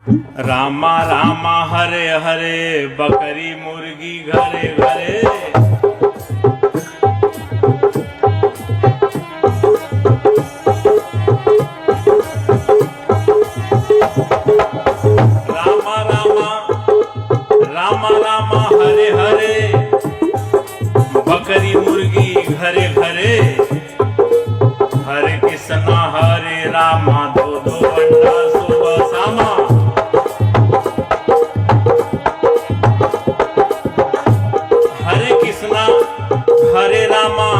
रामा रामा हरे हरे, बकरी मुर्गी घरे घरे। रामा रामा रामा रामा हरे हरे, बकरी मुर्गी घरे घरे। हरे कृष्णा हरे रामा, दो दो अंडा सुबह शामा। हरे कृष्णा हरे रामा,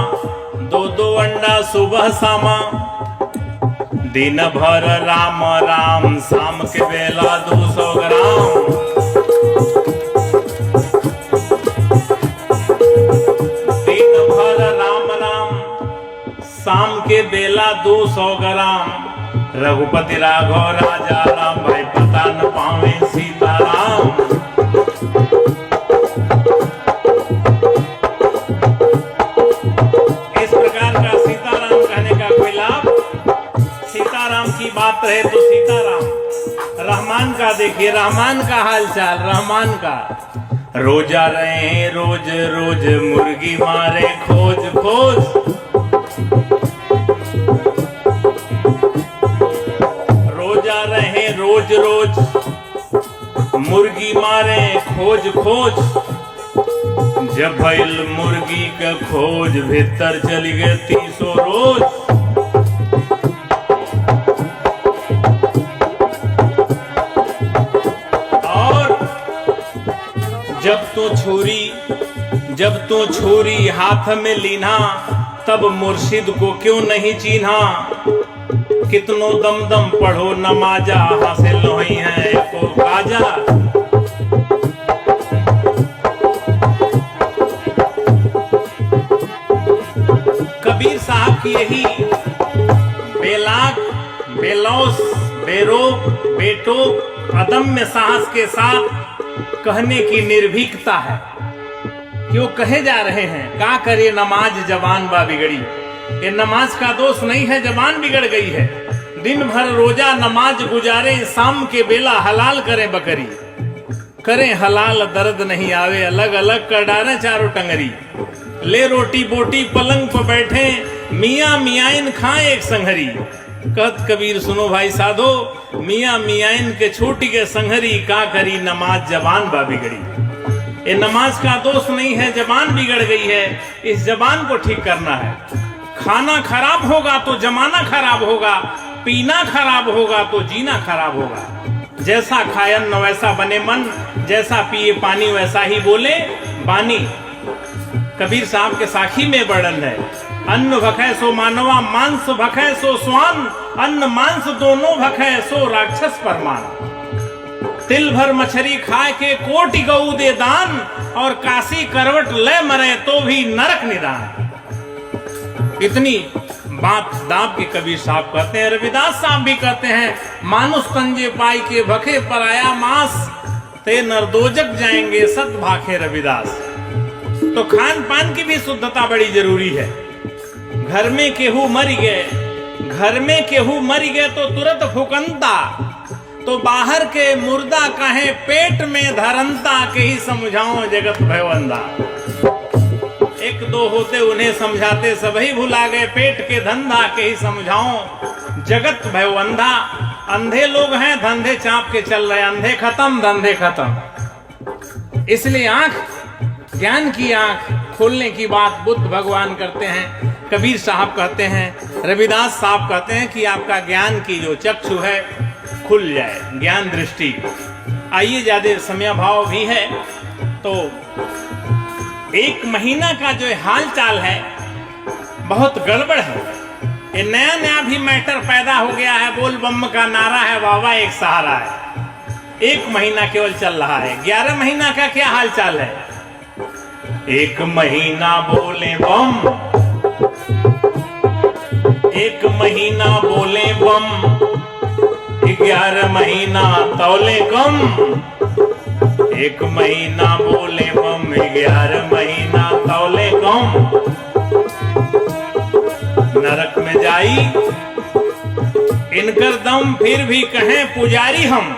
दो दो अंडा सुबह शामा। दिन भर राम राम, शाम के बेला 200 ग्राम। दिन भर राम राम, शाम के बेला 200 ग्राम। रघुपति राघव राजा राम, भाई पता न पावे सीताराम। इस प्रकार का सीताराम कहने का कोई लाभ? सीताराम की बात रहे तो सीताराम। रहमान का देखिए, रहमान का हालचाल, रहमान का। रोजा रहे रोज रोज, मुर्गी मारे खोज खोज। रोजा रहे रोज रोज, मुर्गी मारे खोज खोज। जब भइल मुर्गी का खोज, भीतर चली गए 300 रोज। और जब तो छुरी हाथ में लीना, तब मुर्शिद को क्यों नहीं चीन्हा। कितनो दम दम पढ़ो नमाजा, हासिल नहीं है को काजा। कबीर साहब की यही बेलाक, बेलौस, बेरोक, बेटोक, अदम्य साहस के साथ कहने की निर्भीकता है। क्यों कहे जा रहे हैं, का करे नमाज जबान बा बिगड़ी। ये नमाज का दोष नहीं है, जबान बिगड़ गई है। दिन भर रोजा नमाज गुजारे, शाम के बेला हलाल करें बकरी। करें हलाल दर्द नहीं आवे, अलग अलग कर डालें चारों टंगरी। ले रोटी बोटी पलंग पर बैठे, मियाँ मियाइन खाएं एक संघरी। कहत कबीर सुनो भाई साधो, मियाँ मियाइन के छोटी के संघरी। का करी नमाज जबान बा बिगड़ी। ये नमाज का दोष नहीं है, जबान बिगड़ गई है। इस जबान को ठीक करना है। खाना खराब होगा तो जमाना खराब होगा, पीना खराब होगा तो जीना खराब होगा। जैसा खायन वैसा बने मन, जैसा पिए पानी वैसा ही बोले बानी। कबीर साहब के साखी में वर्णन है, अन्न भखै सो मानवा, मांस भखै सो स्वान। अन्न मांस दोनों भखै सो राक्षस परमान। तिल भर मछली खाए के कोटि गऊ दे दान, और काशी करवट ले मरे तो भी नरक निदान। इतनी बात दाब के कबीर साहब कहते हैं। रविदास साहब भी कहते हैं, मानुष तंजे पाई के भखे पर आया मांस, ते नरदोजक जाएंगे सत भाखे रविदास। तो खान पान की भी शुद्धता बड़ी जरूरी है। घर में केहू मर गए, घर में केहू मर गए तो तुरंत फुकंता। तो बाहर के मुर्दा कहे पेट में धरंता, के ही समझाओ जगत भयवंदा। एक दो होते उन्हें समझाते, सभी भुला गए पेट के धंधा, के ही समझाओ जगत भयवंदा। अंधे लोग हैं, धंधे चाप के चल रहे, अंधे खत्म धंधे खत्म। इसलिए आंख, ज्ञान की आंख खोलने की बात बुद्ध भगवान करते हैं, कबीर साहब कहते हैं, रविदास साहब कहते हैं कि आपका ज्ञान की जो चक्षु है खुल जाए, ज्ञान दृष्टि। आइए, ज्यादा समय भाव भी है तो 1 महीना का जो हाल चाल है बहुत गड़बड़ है। ये नया नया भी मैटर पैदा हो गया है। बोल बम का नारा है, वावा एक सहारा है। 1 महीना केवल चल रहा है। 11 महीना का क्या हाल चाल है? 1 महीना बोले बम, 1 महीना बोले बम, 11 महीना तौले कम। 1 महीना बोले बम, 11 महीना तौले कम। नरक में जाई इनकर दम, फिर भी कहें पुजारी हम।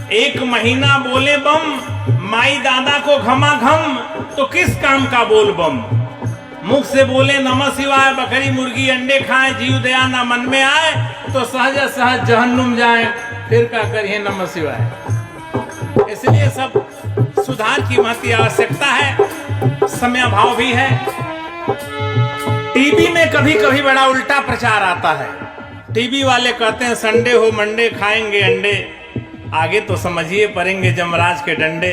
एक महीना बोले बम, माई दादा को घमा घम, तो किस काम का बोल बम। मुख से बोले नमः शिवाय, बकरी मुर्गी अंडे खाए, जीव दया ना मन में आए, तो सहज सहज जहन्नुम जाए, फिर क्या करिए नमः शिवाय। इसलिए सब सुधार की महती आवश्यकता है, समय भाव भी है। टीवी में कभी कभी बड़ा उल्टा प्रचार आता है। टीवी वाले कहते हैं संडे हो मंडे खाएंगे अंडे, आगे तो समझिए पड़ेंगे जमराज के डंडे।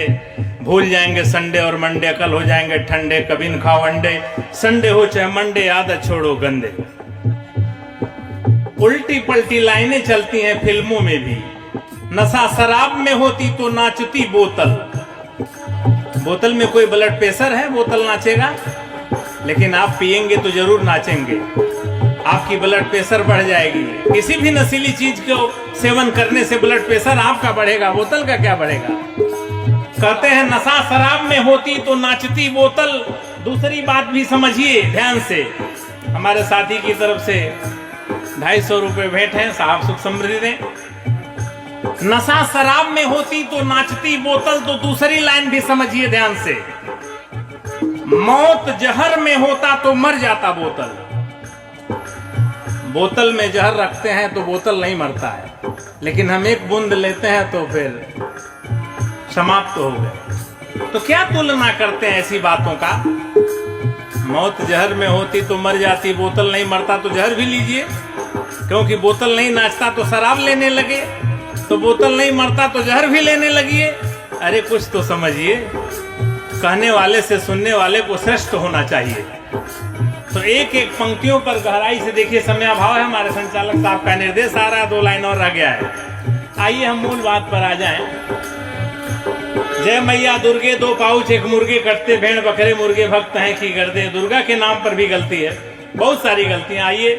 भूल जाएंगे संडे और मंडे, अकल हो जाएंगे ठंडे, कभी न खाओ अंडे, संडे हो चाहे मंडे, आदत छोड़ो गंदे। उल्टी पलटी लाइनें चलती हैं फिल्मों में भी। नशा शराब में होती तो नाचती बोतल। बोतल में कोई ब्लड प्रेशर है, बोतल नाचेगा? लेकिन आप पिएंगे तो जरूर नाचेंगे, आपकी ब्लड प्रेशर बढ़ जाएगी। किसी भी नशीली चीज को सेवन करने से ब्लड प्रेशर आपका बढ़ेगा, बोतल का क्या बढ़ेगा। कहते हैं नशा शराब में होती तो नाचती बोतल। दूसरी बात भी समझिए ध्यान से, हमारे साथी की तरफ से 250 रुपए भेंट है, साहब सुख समृद्धि दें। नशा शराब में होती तो नाचती बोतल, तो दूसरी लाइन भी समझिए ध्यान से। मौत जहर में होता तो मर जाता बोतल। बोतल में जहर रखते हैं तो बोतल नहीं मरता है, लेकिन हम एक बूंद लेते हैं तो फिर समाप्त हो गए। तो क्या तुलना करते हैं ऐसी बातों का। मौत जहर में होती तो मर जाती, बोतल नहीं मरता तो जहर भी लीजिए। क्योंकि बोतल नहीं नाचता तो शराब लेने लगे, तो बोतल नहीं मरता तो जहर भी लेने लगिए। अरे कुछ तो समझिए, कहने वाले से सुनने वाले को श्रेष्ठ होना चाहिए। तो एक एक पंक्तियों पर गहराई से देखिए, समय अभाव है, हमारे संचालक साहब का निर्देश आ रहा है, 2 लाइन और रह गया है। आइए हम मूल बात पर आ जाएं। जय मैया दुर्गे 2 पाउच 1 मुर्गे कटते, भेड़ बकरे मुर्गे भक्त हैं की गर्दे। दुर्गा के नाम पर भी गलती है, बहुत सारी गलतियां। आइए,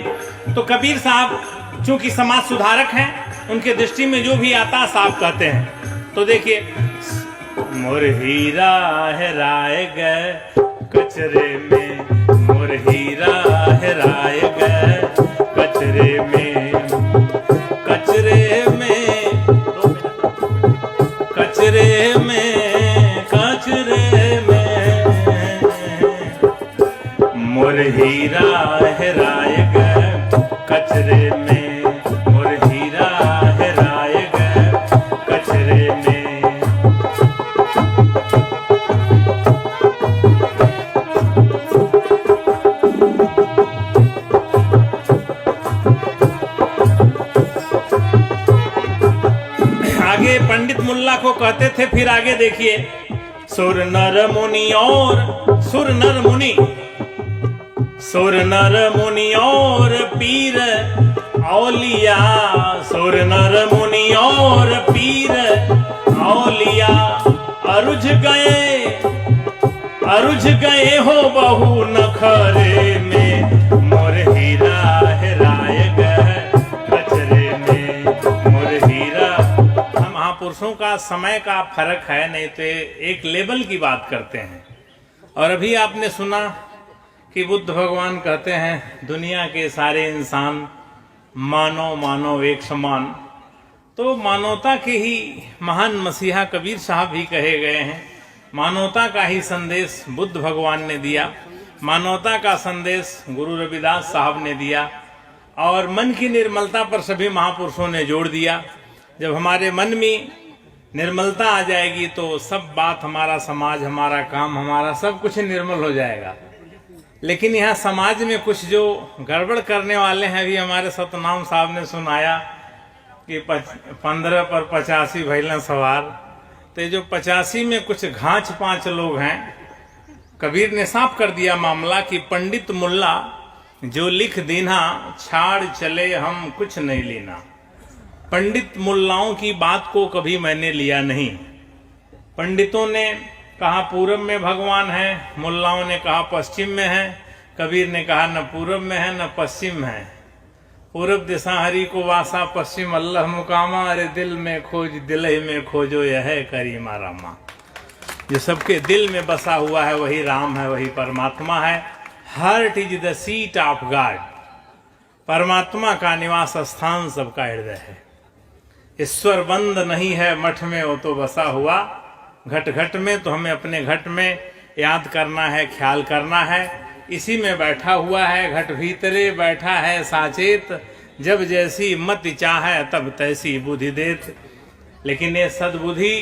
तो कबीर साहब चूंकि समाज सुधारक हैं, उनके दृष्टि में जो भी आता साहब कहते हैं। तो देखिए, मोर हीरा हेराए गए कचरे में, मोर हीरा हेराए गए कचरे में, कचरे में, कचरे में, कचरे में, मोर हीरा हेराए गए कचरे में, मोर हीरा हेराए गए कचरे में। आगे पंडित मुल्ला को कहते थे, फिर आगे देखिए, सुर नर मुनि और सुर नर मुनि, सुर नर मुनि और पीर औलिया, सुर नर मुनि और पीर औलिया, अरुझ गए हो बहु नखरे में, मोर हीरा हेराए गए कचरे में, मोर हीरा। हम महापुरुषों का समय का फर्क है, नहीं तो एक लेवल की बात करते हैं। और अभी आपने सुना कि बुद्ध भगवान कहते हैं दुनिया के सारे इंसान मानव मानव एक समान। तो मानवता के ही महान मसीहा कबीर साहब भी कहे गए हैं। मानवता का ही संदेश बुद्ध भगवान ने दिया, मानवता का संदेश गुरु रविदास साहब ने दिया, और मन की निर्मलता पर सभी महापुरुषों ने जोड़ दिया। जब हमारे मन में निर्मलता आ जाएगी तो सब बात, हमारा समाज, हमारा काम, हमारा सब कुछ निर्मल हो जाएगा। लेकिन यहाँ समाज में कुछ जो गड़बड़ करने वाले हैं, अभी हमारे सतनाम साहब ने सुनाया कि 15 पर 85 भैलन सवार। तो जो 85 में कुछ घाच 5 लोग हैं। कबीर ने साफ कर दिया मामला कि पंडित मुल्ला जो लिख दीना, छाड़ चले हम कुछ नहीं लेना। पंडित मुल्लाओं की बात को कभी मैंने लिया नहीं। पंडितों ने कहा पूरब में भगवान है, मुल्लाओं ने कहा पश्चिम में है। कबीर ने कहा न पूरब में है न पश्चिम है। पूरब दिशा हरि को वासा, पश्चिम अल्लाह मुकामा। अरे दिल में खोज दिल ही में खोजो यह करीमा रामा। जो सबके दिल में बसा हुआ है वही राम है, वही परमात्मा है। Heart is the seat of God. परमात्मा का निवास स्थान सबका हृदय है। ईश्वर बंद नहीं है मठ में वो तो बसा हुआ, घट घट में। तो हमें अपने घट में याद करना है, ख्याल करना है, इसी में बैठा हुआ है। घट भीतरे बैठा है साचेत, जब जैसी मति चाहे तब तैसी बुद्धि देत। लेकिन ये सद्बुद्धि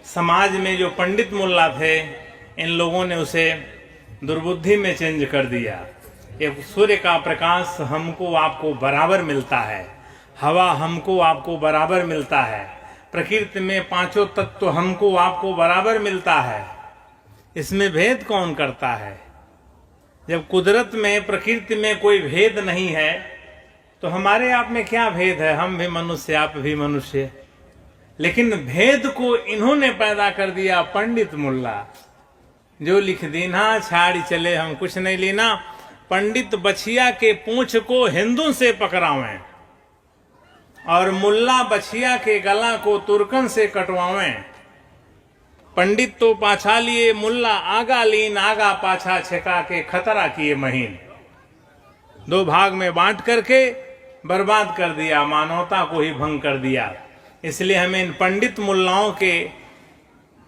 समाज में जो पंडित मुल्ला थे, इन लोगों ने उसे दुर्बुद्धि में चेंज कर दिया। ये सूर्य का प्रकाश हमको आपको बराबर मिलता है, हवा हमको आपको बराबर मिलता है, प्रकृति में पांचों तत्व हमको आपको बराबर मिलता है। इसमें भेद कौन करता है? जब कुदरत में, प्रकृति में कोई भेद नहीं है तो हमारे आप में क्या भेद है? हम भी मनुष्य, आप भी मनुष्य। लेकिन भेद को इन्होंने पैदा कर दिया, पंडित मुल्ला। जो लिख दीना छाड़ी चले हम कुछ नहीं लेना। पंडित बछिया के पूंछ को हिंदू से पकड़ावें और मुल्ला बछिया के गला को तुर्कन से कटवावें। पंडित तो पाछा लिए, मुल्ला आगा लीन, आगा पाछा छका के खतरा किए महीन। दो भाग में बांट करके बर्बाद कर दिया, मानवता को ही भंग कर दिया। इसलिए हमें इन पंडित मुल्लाओं के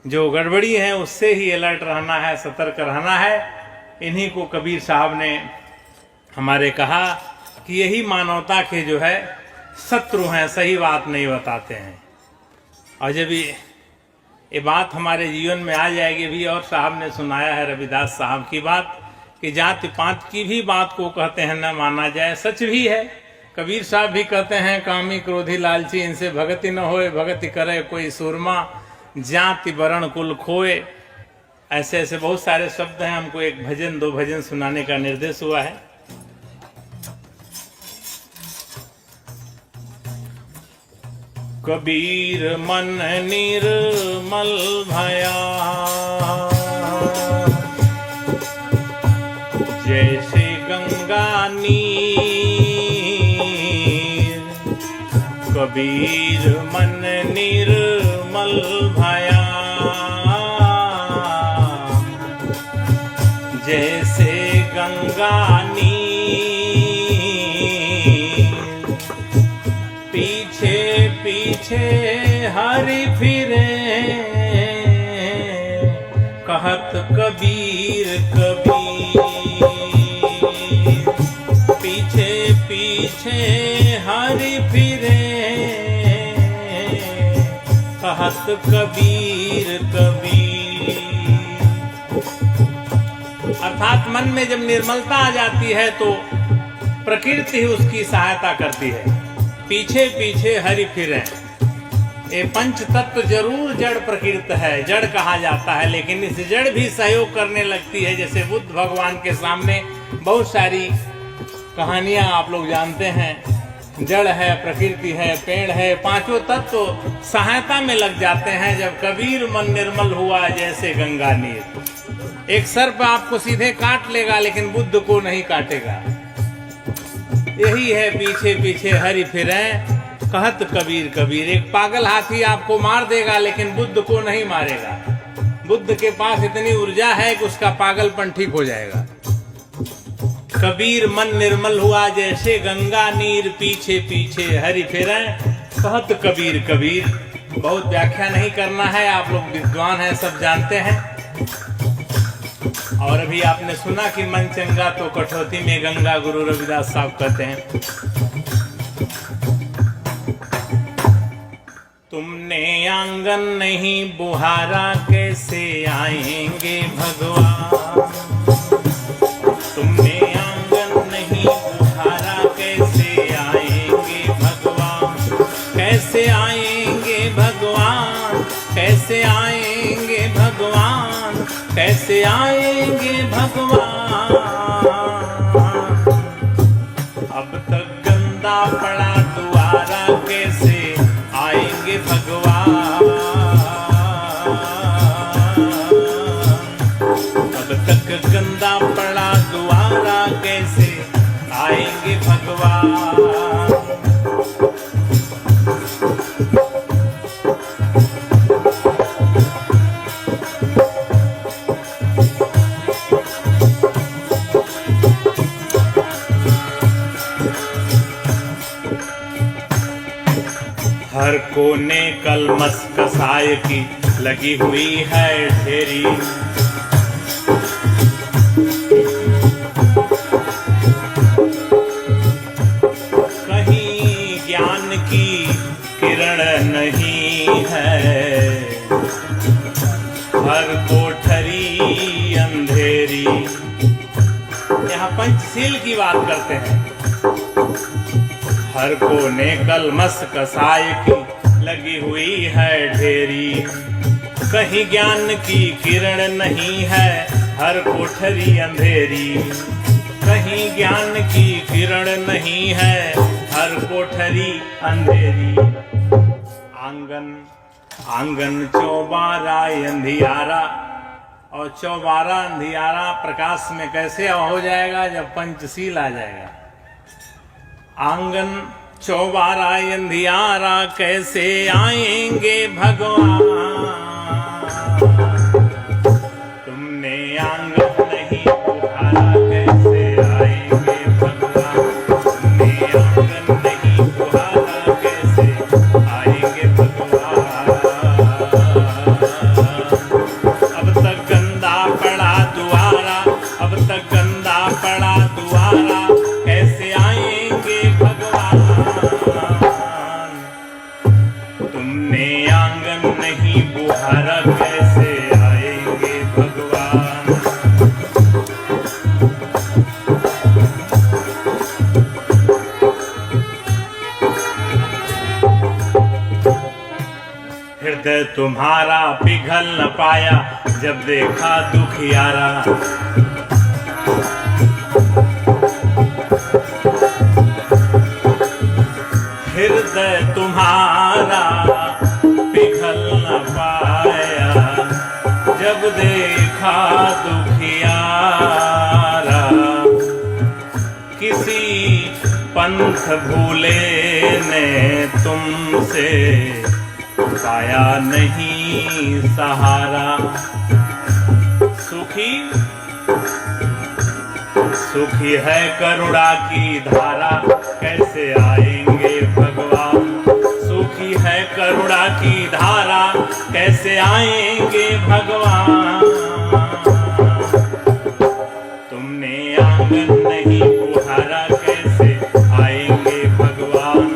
जो गड़बड़ी है उससे ही अलर्ट रहना है, सतर्क रहना है। इन्हीं को कबीर साहब ने हमारे कहा कि यही मानवता के जो है शत्रु हैं, सही बात नहीं बताते हैं। और जब ये बात हमारे जीवन में आ जाएगी भी, और साहब ने सुनाया है रविदास साहब की बात कि जाति पात की भी बात को कहते हैं न माना जाए, सच भी है। कबीर साहब भी कहते हैं कामी क्रोधी लालची इनसे भगति न होए, भगति करे कोई सूरमा, जाति वर्ण कुल खोए। ऐसे ऐसे बहुत सारे शब्द हैं। हमको एक भजन, दो भजन सुनाने का निर्देश हुआ है। कबीर मन निर्मल भया, जैसे गंगा नीर। कबीर मन निर्मल भया, जैसे गंगा नीर। पीछे पीछे हरि फिरे, कहत कबीर कबीर। पीछे पीछे हरि फिरे, कहत कबीर कबीर। अर्थात मन में जब निर्मलता आ जाती है तो प्रकृति ही उसकी सहायता करती है। पीछे पीछे हरि फिरे। ये पंच तत्व जरूर जड़ प्रकृति है, जड़ कहा जाता है, लेकिन इस जड़ भी सहयोग करने लगती है। जैसे बुद्ध भगवान के सामने बहुत सारी कहानियां आप लोग जानते हैं, जड़ है, प्रकृति है, पेड़ है, पांचों तत्व सहायता में लग जाते हैं। जब कबीर मन निर्मल हुआ जैसे गंगा नीर। एक सर्प आपको सीधे काट लेगा लेकिन बुद्ध को नहीं काटेगा। यही है पीछे पीछे हरि फिरे, कहत कबीर कबीर। एक पागल हाथी आपको मार देगा लेकिन बुद्ध को नहीं मारेगा। बुद्ध के पास इतनी ऊर्जा है कि उसका पागलपन ठीक हो जाएगा। कबीर मन निर्मल हुआ जैसे गंगा नीर, पीछे पीछे हरि फिरे, कहत कबीर कबीर। बहुत व्याख्या नहीं करना है, आप लोग विद्वान हैं, सब जानते हैं। और अभी आपने सुना कि मन चंगा तो कठौती में गंगा, गुरु रविदास साहब कहते हैं। तुमने आंगन नहीं बुहारा, कैसे आएंगे भगवान। तुमने आंगन नहीं बुहारा, कैसे आएंगे भगवान। कैसे आएंगे भगवान, कैसे आएंगे भगवान, कैसे आएंगे भगवान। अब तक गंदा पड़ा द्वारा, कैसे आएंगे भगवान। अब तक गंदा पड़ा द्वारा, कैसे आएंगे भगवान। कोने कलमस कसाय की लगी हुई है ढेरी। कहीं ज्ञान की किरण नहीं है, हर कोठरी अंधेरी। यहाँ पंचशील की बात करते हैं। हर कोने कलमस कसाय की लगी हुई है ढेरी। कहीं ज्ञान की किरण नहीं है, हर कोठरी अंधेरी। कहीं ज्ञान की किरण नहीं है, हर कोठरी अंधेरी। आंगन आंगन चौबारा अंधियारा, और चौबारा अंधियारा प्रकाश में कैसे हो जाएगा? जब पंचशील आ जाएगा। आंगन चौबारा अंधियारा कैसे आएंगे भगवान? तुमने आंगन नहीं बुहारा कैसे आएंगे भगवान? तुमने आंगन नहीं बुहारा कैसे आएंगे भगवान? अब तक गंदा पड़ा दुआरा, अब तक गंदा पड़ा दुआरा, कैसे आएंगे भगवान? तुमने आंगन नहीं बुहारा कैसे आएंगे भगवान? हृदय तुम्हारा पिघल न पाया जब देखा दुखियारा। हृदय तुम्हारा पिघल न पाया जब देखा दुखियारा। किसी पंथ भूले ने तुमसे पाया नहीं सहारा। सुखी सुखी है करुणा की धारा, कैसे आएंगे भगवान? सुखी है करुणा की धारा, कैसे आएंगे भगवान? तुमने आंगन नहीं बुहारा कैसे आएंगे भगवान?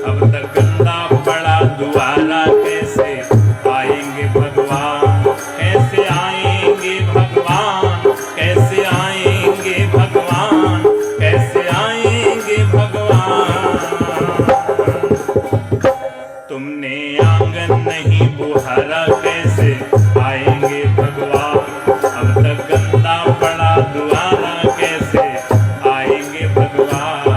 अब तक गंदा पड़ा दुआरा, कैसे आएंगे भगवान? कैसे आएंगे भगवान? कैसे आएंगे भगवान? कैसे आएंगे भगवान? तुमने आंगन नहीं बुहारा कैसे आएंगे भगवान? अब तक गंदा पड़ा दुआरा, कैसे आएंगे भगवान?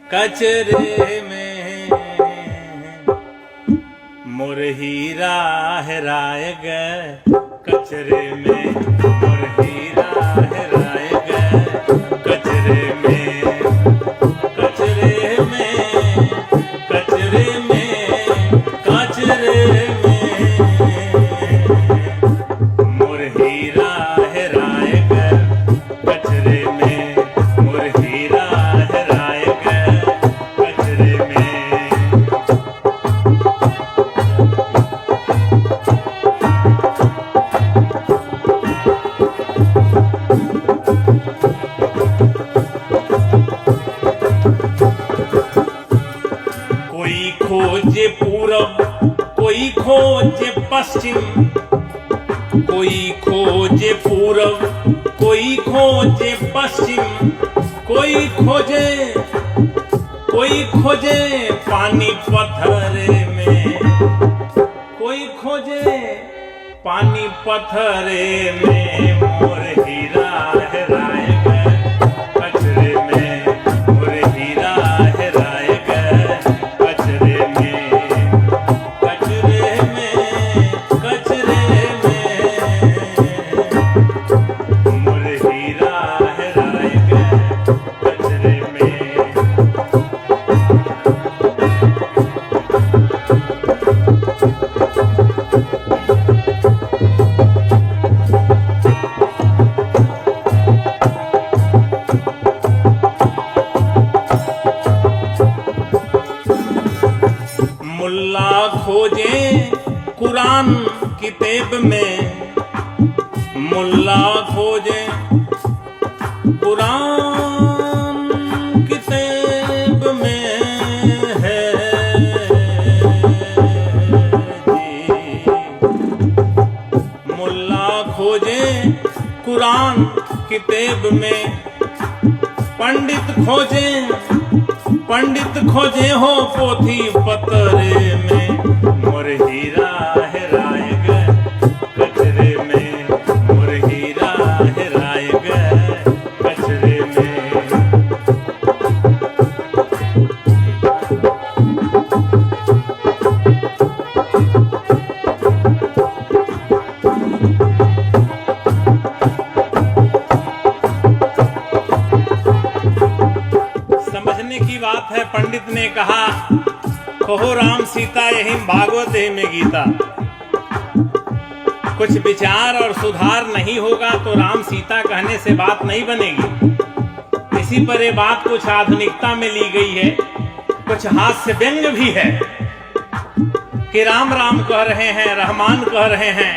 कचरे में मोर हीरा हेराए गए। कचरे में मोर हीरा हेराए गए। कचरे में कचरे में कचरे में कचरे में मोर हीरा हेराए गए। कचरे में मोर हीरा हेराए गए। कचरे में कोई खोजे पूरब, कोई खोजे पश्चिम। कोई खोजे पूरब, कोई खोजे पश्चिम। कोई खोजे पानी पत्थरे में। कोई खोजे पानी पत्थरे में मोर हीरा हेराए गए। कचरे में मोर हीरा हेराए गए। कचरे में कचरे में कचरे में मोर हीरा हेराए गए। कचरे में किताब में मुल्ला खोजे कुरान किताब में है जी। मुल्ला खोजे कुरान किताब में, पंडित खोजे हो पोथी पतरे में, मोर हीरा हेराए गए कचरे में, मोर हीरा हेराए गए कचरे में। समझने की बात है, पंडित ने कहा कहो राम सीता यही भागवत है में गीता। कुछ विचार और सुधार नहीं होगा तो राम सीता कहने से बात नहीं बनेगी। इसी पर ये बात कुछ आधुनिकता में ली गई है, कुछ हास्य व्यंग भी है कि राम राम कह रहे हैं, रहमान कह रहे हैं,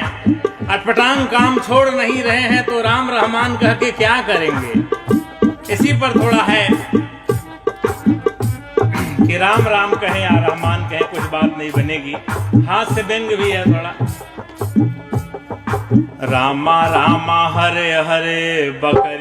अटपटांग काम छोड़ नहीं रहे हैं तो राम रहमान कह के क्या करेंगे। इसी पर थोड़ा है कि राम राम कहें या रहमान कहें कुछ बात नहीं बनेगी, हास्य व्यंग भी है थोड़ा। रामा रामा हरे हरे बकरी